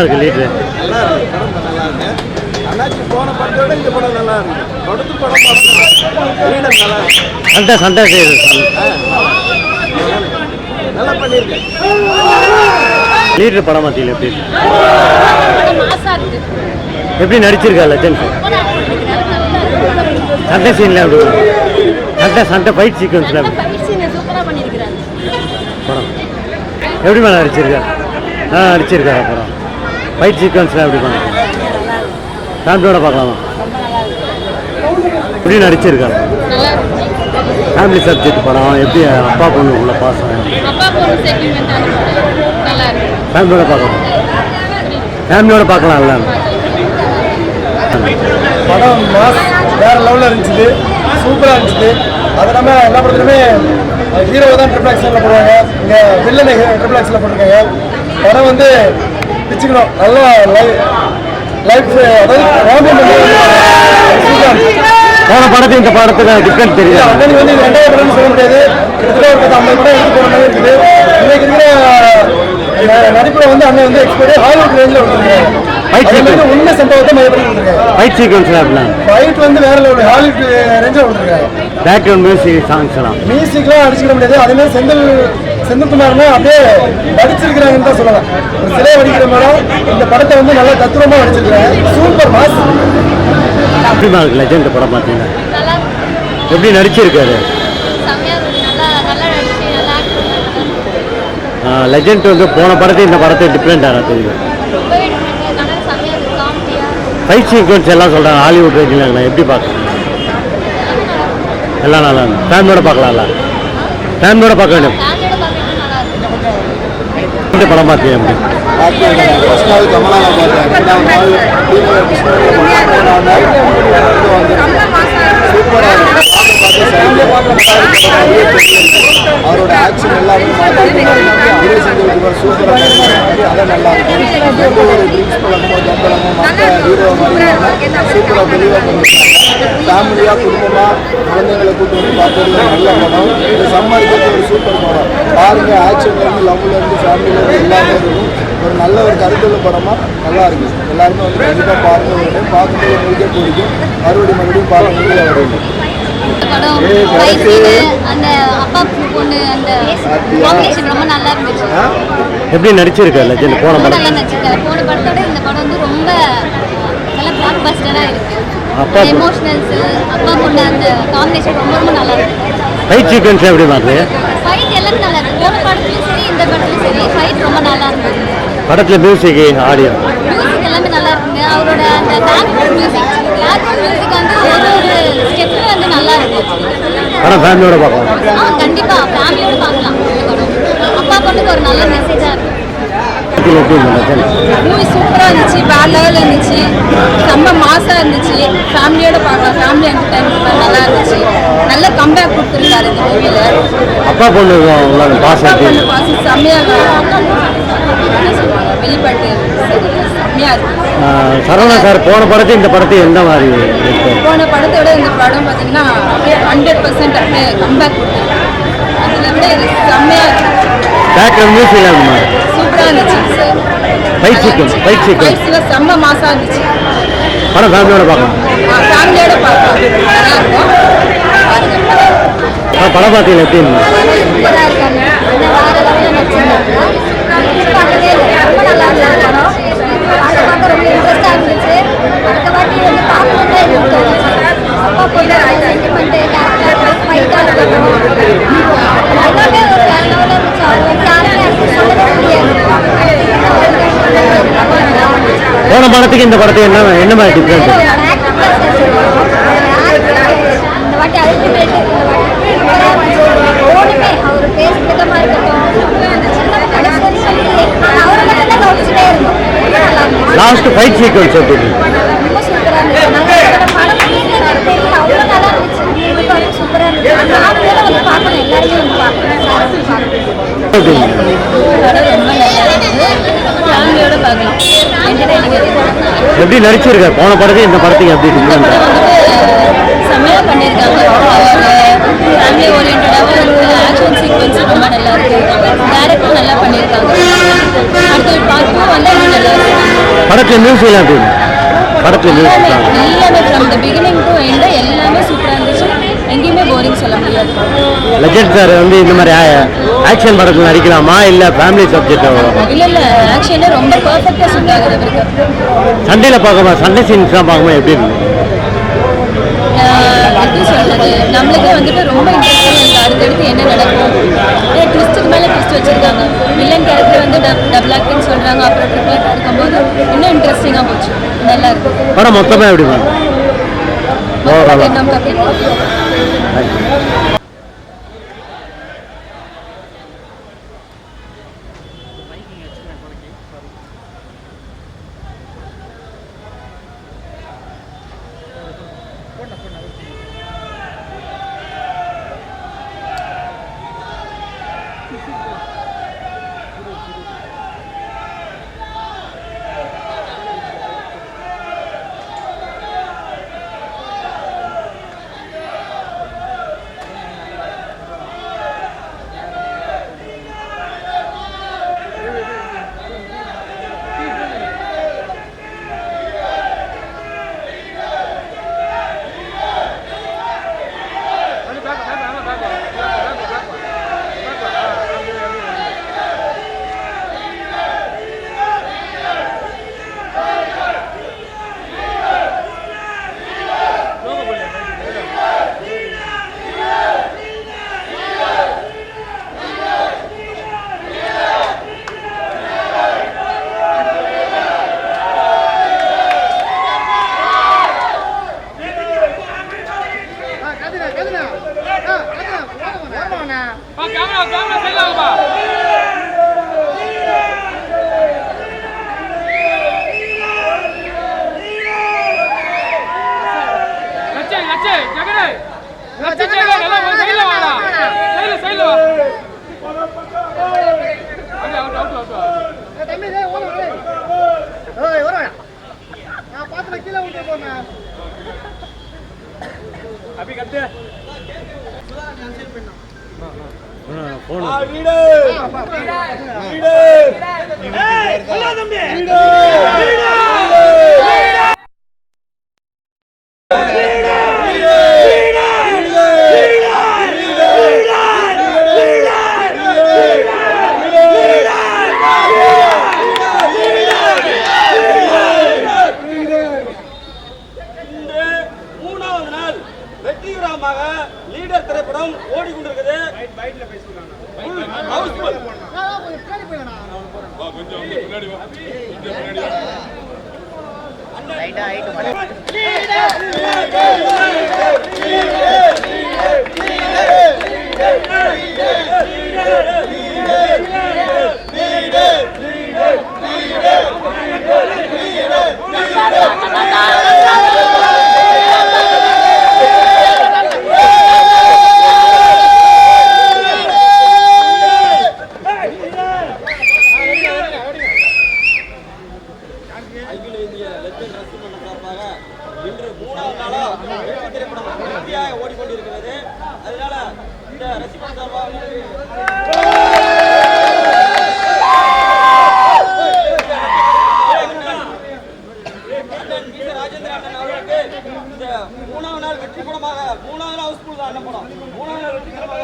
இருக்கு லீட்ரு அண்ணாச்சி போன படத்தோட இந்த படம் நல்லா இருக்கு. படத்து படம் லீடர் நல்லா இருக்கு. சண்டை சண்டை செய்யுது நல்லா பண்ணியிருக்கேன். லீட்ரு படம் மாற்றியில் எப்படி நடிச்சிருக்கா லெஜண்ட் சண்டை சீன்ல எப்படி சண்டை ஃபைட் சீக்வன்ஸ்ல படம் எப்படி மேலே நடிச்சிருக்கா நடிச்சிருக்கா படம் ஃபைட் சீக்வன்ஸ்லாம் எப்படி பண்ண ஃபேமிலியோட பார்க்கலாமா எப்படி நடிச்சிருக்கா ஃபேமிலி சப்ஜெக்ட் படம் எப்படி அப்பா பொண்ணு உள்ள பாசம் ஃபேமிலியோட பார்க்கலாம் ஃபேமிலியோட பார்க்கலாம்ல படம் மாஸ் வேற லெவலில் இருந்துச்சு, சூப்பராக இருந்துச்சு. அது இல்லாமல் எல்லா படத்துலையுமே ஹீரோவை தான் ட்ரிபிள் ஆக்ஷனில் போடுவாங்க, இங்கே வில்லனை ட்ரிபிள் ஆக்ஷனில் போட்டிருக்காங்க. படம் வந்து பிச்சுக்கணும், நல்லா லைஃப் அதாவது போன படத்துக்கு இந்த படத்துக்கு டிஃப்ரெண்ட் தெரியுது. அண்ணனுக்கு வந்து இது ரெண்டாவது படம்னு சொல்ல முடியாது, கிட்டத்தட்ட ஒரு 50 படம் எடுத்து போகிற மாதிரி இருக்குது. இன்னைக்கு இருக்கிற நடிப்பில் வந்து அண்ணன் வந்து எக்ஸ்பர்ட் ஹாலிவுட் ரேஞ்சில் விட்டுருக்காங்க. உண்மை சம்பவத்தை மையப்படுத்தி விட்டுருக்காங்க. ஃபைட் சீக்வன்ஸ்லாம் அப்படின்னா ஃபைட் வந்து வேற லெவல் ஹாலிவுட் ரேஞ்சில் விட்டுருக்காங்க. பேக்ரவுண்ட் மியூசிக் சாங்ஸ்லாம் மியூசிக்லாம் அடிச்சுக்க முடியாது. அதே மாதிரி செந்தில்குமார்னா அப்படியே வடிச்சிருக்கிறாங்கன்னு தான் சொல்லலாம். ஒரு சிலையை வடிக்கிற மேடம் இந்த படத்தை வந்து நல்லா தத்துவமாக வடிச்சிருக்கிறாங்க. Super mass. எப்படிமா இருக்கு லெஜண்ட் படம் பார்த்தீங்கன்னா எப்படி நடிச்சிருக்காரு? லெஜண்ட் வந்து போன படத்தை இந்த படத்தை டிஃப்ரெண்டாக தெரியும். ஃபைட் சீக்வன்ஸ் எல்லாம் சொல்கிறாங்க ஹாலிவுட் ரேஞ்சில் எப்படி பார்க்குறேன் எல்லாம் நல்லா இருக்கும். ஃபேமிலியோட பார்க்கலாம்ல, ஃபேமிலியோட பார்க்க வேண்டும். இந்த படம் பார்த்தீங்க எப்படி அவரோட ஆக்ஷன் எல்லாமே சூப்பராக அதான் நல்லா இருக்கும். ட்ரிங்க்ஸ் பழக்கமோ ஜம்பளமோ மற்ற ஹீரோ மாதிரி சூப்பராக தெளிவாக பண்ணிருக்காங்க. ஃபேமிலியாக குடும்பமாக குழந்தைங்களை கூட்டு வந்து பார்க்கறது நல்ல படம். இது சம்மாதிக்கிறது ஒரு சூப்பர் படம். பாருங்க, ஆக்ஷன்லேருந்து லவ்லேருந்து ஃபேமிலியிலேருந்து எல்லாமே இருக்கும். ஒரு நல்ல ஒரு கருத்துள்ள படமாக நல்லா இருக்குது. எல்லாருமே வந்து கண்டிப்பாக பாருங்க. ஒரு டைம் பார்க்கும்போது உங்களுக்கே பிடிக்கும். மறுபடியும் பார்க்கறதுக்கு வருது. எப்படி நடிச்சிருக்க லெஜண்ட் போன படம்? போன படத்தோட இந்த படம் வந்து ரொம்ப நல்ல பிளாக் பஸ்டரா இருக்கு. எமோஷனல்ஸ் அப்பா பொண்ணு அந்த காம்பினேஷன் ரொம்ப நல்லா இருக்கு. ஃபைட் சீக்வன்ஸ் எப்படி மாறுது? ஃபைட் எல்லாம் நல்லா இருக்கு. போன படத்துலயும் சரி இந்த படத்துலயும் சரி ஃபைட் ரொம்ப நல்லா இருக்கு. படத்துல மியூசிக் ஆடியோ மியூசிக் எல்லாமே நல்லா இருக்குங்க. அவரோட அந்த பேக்ரவுண்ட் மியூசிக் வந்து ஒரு ஸ்டெப் வந்து நல்லா இருக்கு. படம் ஃபேமிலியோட பார்க்கலாம். கண்டிப்பா ஃபேமிலியோட பார்க்கலாம். அப்பா பொண்ணுக்கு ஒரு நல்ல மெசேஜா இருக்கு. மூவி சூப்பராக இருந்துச்சு, வேற லெவலில் இருந்துச்சு, ரொம்ப மாசாக இருந்துச்சு. ஃபேமிலியோட பார்க்கலாம். ஃபேமிலி என்டர்டைன்மெண்ட் நல்லா இருந்துச்சு. நல்ல கம்பேக் கொடுத்துருக்காரு இந்த மூவியில். அப்பா பொண்ணு பாசம் செம்மையாக வெளிப்பாட்டு செம்மையாக இருக்கு. சரவணா சார் போன படத்தை இந்த படத்தை எந்த மாதிரி? போன படத்தோட இந்த படம் பார்த்தீங்கன்னா 100% அப்படியே கம்பேக் கொடுத்துருக்கு. அதில் விட இது செம்மையாக இருக்கு. பேக்ரவுண்ட் மியூசிக் இருக்குமா? சூப்பராக இருந்துச்சு சார். ஃபைட் சீக்வன்ஸ் செம்ம மாசாக இருந்துச்சு. படம் ஃபேமிலியோட பார்க்கலாம். ஃபேமிலியோட பார்க்கலாம். நல்லா இருக்கும். படம் பார்த்தீங்கன்னா எப்படி இருந்துச்சு? சூப்பராக இருக்காங்க. வேற லெவலில் நடிச்சிருக்காங்க. ரொம்ப நல்லா இருந்துச்சு படம். பார்க்க ரொம்ப இன்ட்ரெஸ்டாக இருந்துச்சு. அடுத்த வாட்டி வந்து பார்க்கணுன்னு எனக்கு தோணுச்சு. அப்பா பொண்ணு சென்டிமெண்ட்டு கேரக்டர் ஃபைட்டாக இருக்கட்டும் எல்லாமே ஒரு வேற லெவலில் இருந்துச்சு. அவர் வந்து யாருமே சொல்லவே முடியாது. போன படத்துக்கு இந்த படத்துக்கு என்ன மாதிரி டிஃப்ரெண்ட்? இந்த வாட்டி அல்டிமேட். ஓடுமே அவர் பேச விதமாக இருக்கட்டும் அவரை மட்டும் கவனிச்சுட்டே இருக்கும். லாஸ்ட் ஃபைட் சீக்வன்ஸ் எப்படி? ரொம்ப சூப்பராக இருந்துச்சு. படம் தெரியல அவ்வளோ நல்லா இருந்துச்சு. சூப்பராக இருந்துச்சு. ஃபேமிலியோட வந்து பார்க்கணும். எல்லாருமே வந்து பார்க்கணும். ஃபேமிலியோட பார்க்கலாம். எப்படி நடிச்சிருக்க போன படத்துக்கு இந்த படத்துக்கு எப்படி டிஃப்ரெண்ட்? செம்மையாக பண்ணியிருக்காங்க. ஃபேமிலி ஓரியன்டாகவும் இருக்குது. ஆக்ஷன் சீக்வன்ஸ் ரொம்ப நல்லா இருக்குது. டேரக்டரும் நல்லா பண்ணியிருக்காங்க. அடுத்த பார்ட் 2 வந்து இன்னும் நல்லா இருக்குது. படத்தில் மியூசிக்லாம் எப்படி படத்தில் எல்லாமே மியூசிக் எல்லாமே from the beginning to end எல்லாமே சூப்பராக இருந்துச்சு. எங்கேயுமே போரிங் சொல்ல முடியாது. லெஜெண்ட் சார் வந்து இந்த மாதிரி ஆக்ஷன் படத்தில் நடிக்கலாமா இல்லை ஃபேமிலி சப்ஜெக்ட் இல்லை ஆக்ஷனே ரொம்ப பர்ஃபெக்டாக சூட் ஆகுது அவருக்கு. சண்டையில் பார்க்கும்போது சண்டை சீன்ஸ்லாம் பார்க்கும்போது எப்படி இருக்கு? எப்படி சொல்கிறது, நம்மளுக்கே வந்துட்டு ரொம்ப இன்ட்ரெஸ்டிங் இருக்குது. அடுத்தடுத்து என்ன நடக்கும், ட்விஸ்ட்டுக்கு மேலே ட்விஸ்ட் வச்சுருக்காங்க. வில்லன் கேரக்டர் வந்து டபுள் ஆக்டிங் சொல்கிறாங்க, அப்புறம் ட்ரிப்ளேட் இருக்கும்போது இன்னும் இன்ட்ரெஸ்டிங்காக போச்சு. நல்லா இருக்கும் படம் மொத்தமாக எப்படி மேம்? நமக்கு அப்படி லீடர் திரைப்படம் ஓடிக்கொண்டிருக்குது. இன்று 3வது நாளா வெற்றி திரைப்படம் வெற்றியாக ஓடிக்கொண்டிருக்கிறது. அதனால இந்த ரசிகர் சார்பாக ராஜேந்திர அண்ணன் அவர்களுக்கு இந்த 3வது நாள் வெற்றி படமாக 3வது நாள் ஹவுஸ்ஃபுல் தான் அண்ணன் படம் 3வது நாள் வெற்றிகரமாக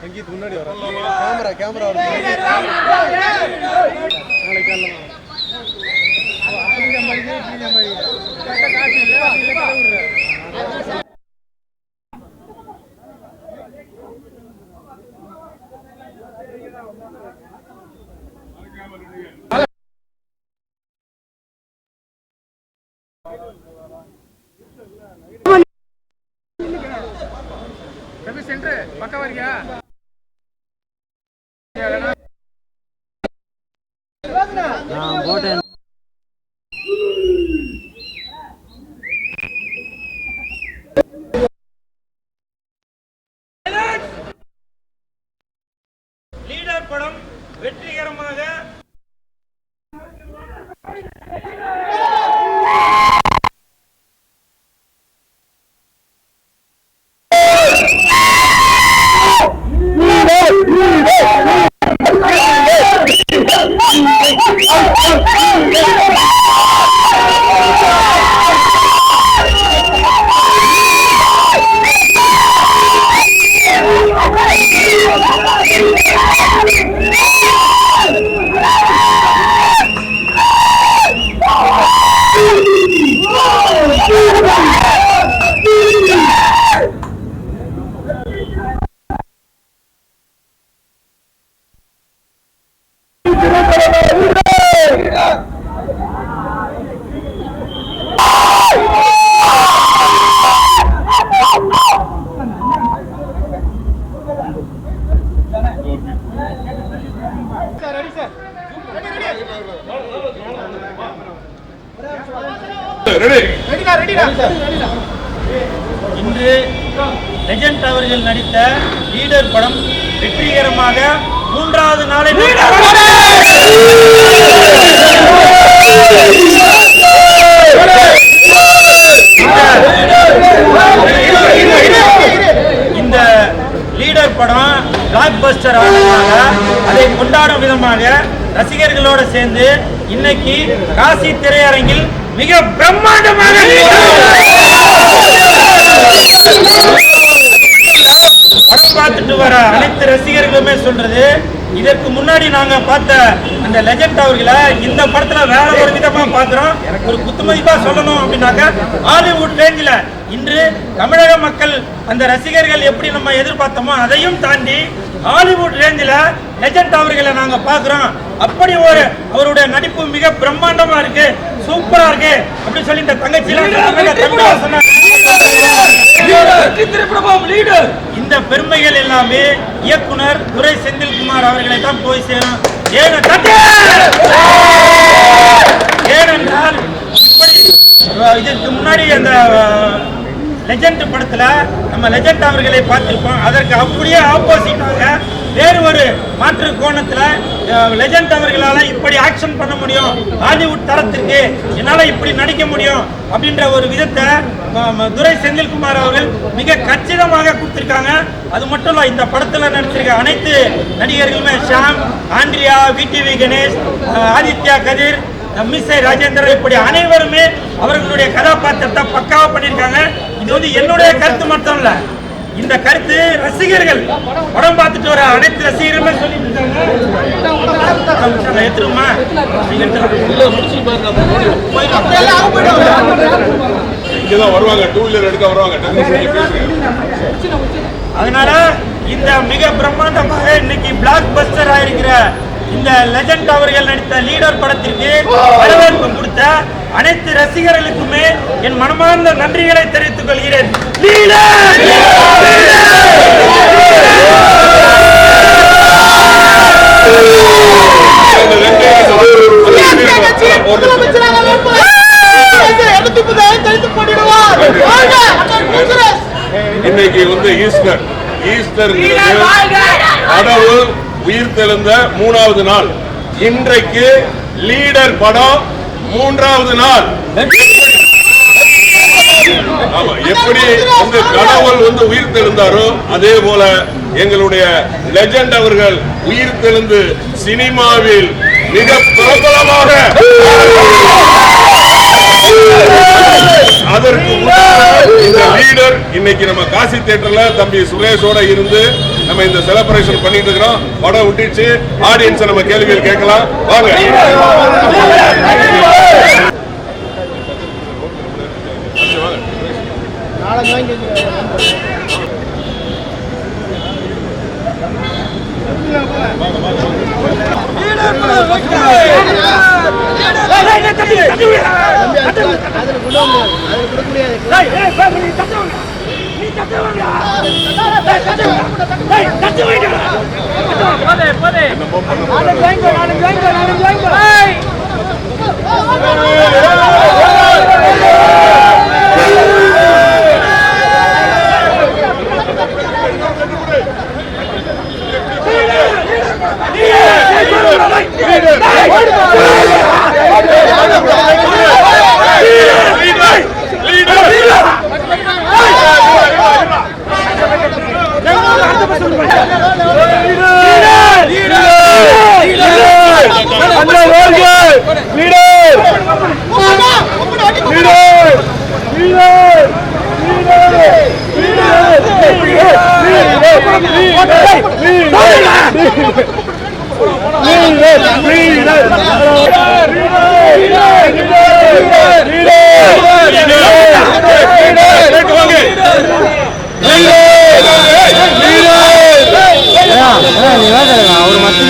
சங்கீத் முன்னாடி வர கேமரா சென்டர் பக்கம் வரியா நான் போட்டேன். இன்று லெஜண்ட் அவர்கள் நடித்த லீடர் படம் வெற்றிகரமாக 3வது நாளை இந்த லீடர் படம் பிளாக் பஸ்டர் ஆனதாக அதை கொண்டாடும் விதமாக ரசிகர்களோடு சேர்ந்து இன்னைக்கு காசி திரையரங்கில் மிக பிரம்மாண்டமாக படம் பார்த்துட்டு வர அனைத்து ரசிகர்களுமே சொல்றது, இதற்கு முன்னாடி நாங்க பார்த்த அந்த லெஜண்ட் அவர்களை இந்த படத்துல வேற ஒரு விதமா பாக்குறோம். ஒரு குத்துமதிப்பா சொல்லணும் அப்படின்னாக்க ஹாலிவுட் ரேஞ்சில் இன்று தமிழக மக்கள் அந்த ரசிகர்கள் எப்படி நம்ம எதிர்பார்த்தோமோ அதையும் தாண்டி ஹாலிவுட் ரேஞ்சில் லெஜண்ட் அவர்களை நாங்க பாக்குறோம். அப்படி ஒரு அவருடைய நடிப்பு மிக பிரம்மாண்டமா இருக்கு, சூப்பரா இருக்கு அப்படின்னு சொல்லி இந்த தங்கச்சியெல்லாம் இந்த பெருமைகள் எல்லாமே இயக்குனர் துரை செந்தில்குமார் அவர்களை தான் போய் சேரும். ஏனென்றால் இதற்கு முன்னாடி அந்த லெஜண்ட் படத்துல நம்ம லெஜண்ட் அவர்களை பார்த்திருப்போம். அதற்கு அப்படியே ஆப்போசிட்டாக வேறு ஒரு மாற்று கோணத்துல லெஜண்ட் அவர்களால இப்படி ஆக்ஷன் பண்ண முடியும், ஹாலிவுட் தரத்திற்கு என்னால இப்படி நடிக்க முடியும் அப்படின்ற ஒரு விதத்தை துரை செந்தில்குமார் அவர்கள் மிக கச்சிதமாக கொடுத்திருக்காங்க. அது மட்டும் இல்ல, இந்த படத்துல நடிச்சிருக்க அனைத்து நடிகர்களுமே ஷாம், ஆண்ட்ரியா, VTV கணேஷ், ஆதித்யா கதிர், மிஸ்ஸை ராஜேந்திரன் இப்படி அனைவருமே அவர்களுடைய கதாபாத்திரத்தை பக்காவா பண்ணியிருக்காங்க. இது வந்து என்னுடைய கருத்து மட்டும் இல்ல, இந்த கருத்து ரசிகர்கள் படம் பார்த்துட்டு வர அனைத்து ரசிகர்களுமே சொல்லிட்டு இருக்காங்க. அதனால இந்த மிக பிரம்மாண்டமாக இன்னைக்கு பிளாக் பஸ்டர் ஆயிருக்கிற இந்த லெஜண்ட் அவர்கள் நடித்த லீடர் படத்திற்கு வரவேற்பு கொடுத்த அனைத்து ரசிகர்களுக்குமே என் மனமார்ந்த நன்றிகளை தெரிவித்துக் கொள்கிறேன். இன்னைக்கு வந்து ஈஸ்டர் கடவுள் உயிர்த்தெழுந்த 3வது நாள். இன்றைக்கு லீடர் படம் 3வது நாள். ஆமா, எப்படி வந்து கடவுள் வந்து உயிர்த்தெழுந்தாரோ அதே போல எங்களுடைய லெஜண்ட் அவர்கள் உயிர்த்தெழுந்து சினிமாவில் மிக பிரபலமாக அதற்கு இந்த லீடர் இன்னைக்கு நம்ம காசி தியேட்டர்ல தம்பி சுரேஷோட இருந்து நம்ம இந்த செலிப்ரேஷன் பண்ணிட்டு இருக்கிறோம். படம் விட்டுச்சு, ஆடியன்ஸ் நம்ம கேள்விகள் கேட்கலாம் வாங்க. அவர் மட்டும்